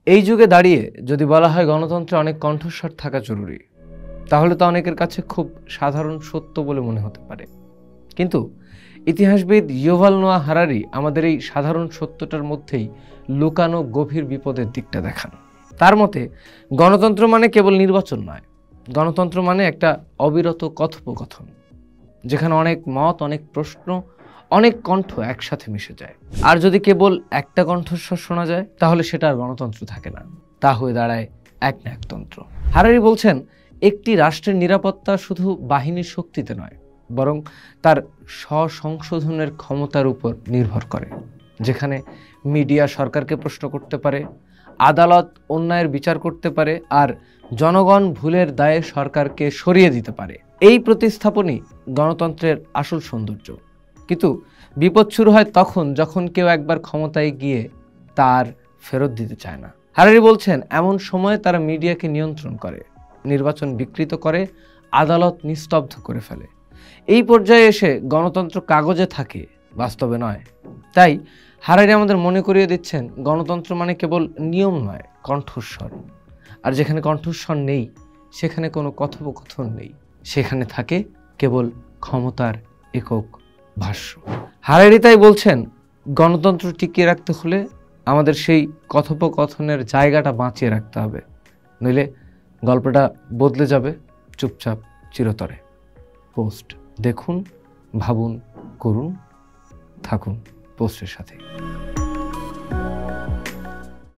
এই যুগে দাঁড়িয়ে যদি বলা হয় গণতন্ত্রে অনেক কণ্ঠস্বর থাকা জরুরি, তাহলে তা অনেকের কাছে খুব সাধারণ সত্য বলে মনে হতে পারে। কিন্তু ইতিহাসবিদ ইউভাল নোয়া হারারি আমাদের এই সাধারণ সত্যটার মধ্যেই লুকানো গভীর বিপদের দিকটা দেখান। তার মতে গণতন্ত্র মানে কেবল নির্বাচন নয়, গণতন্ত্র মানে একটা অবিরত কথোপকথন, যেখানে অনেক মত, অনেক প্রশ্ন, অনেক কণ্ঠ একসাথে মিশে যায়। আর যদি কেবল একটা কণ্ঠস্বর শোনা যায়, তাহলে সেটা আর গণতন্ত্র থাকে না, তা হয়ে দাঁড়ায় একনায়কতন্ত্র। হারারি বলছেন, একটি রাষ্ট্রের নিরাপত্তা শুধু বাহিনীর শক্তিতে নয়, বরং তার স্বসংশোধনের ক্ষমতার উপর নির্ভর করে। যেখানে মিডিয়া সরকারকে প্রশ্ন করতে পারে, আদালত অন্যায়ের বিচার করতে পারে, আর জনগণ ভুলের দায়ে সরকারকে সরিয়ে দিতে পারে। এই প্রতিস্থাপনই গণতন্ত্রের আসল সৌন্দর্য। কিন্তু বিপদ শুরু হয় তখন যখন কেউ একবার ক্ষমতায় গিয়ে তার ফেরত দিতে চায় না। হারারি বলছেন, এমন সময় তারা মিডিয়াকে নিয়ন্ত্রণ করে, নির্বাচন বিকৃত করে, আদালত নিস্তব্ধ করে ফেলে। এই পর্যায়ে এসে গণতন্ত্র কাগজে থাকে, বাস্তবে নয়। তাই হারারি আমাদের মনে করিয়ে দিচ্ছেন, গণতন্ত্র মানে কেবল নিয়ম নয়, কণ্ঠস্বর। আর যেখানে কণ্ঠস্বর নেই, সেখানে কোনো কথোপকথন নেই, সেখানে থাকে কেবল ক্ষমতার একক ভাষ্য। হারারি তাই বলছেন, গণতন্ত্র টিকিয়ে রাখতে হলে আমাদের সেই কথোপকথনের জায়গাটা বাঁচিয়ে রাখতে হবে, নইলে গল্পটা বদলে যাবে চুপচাপ চিরতরে। পোস্ট দেখুন, ভাবুন, করুন, থাকুন পোস্টের সাথে।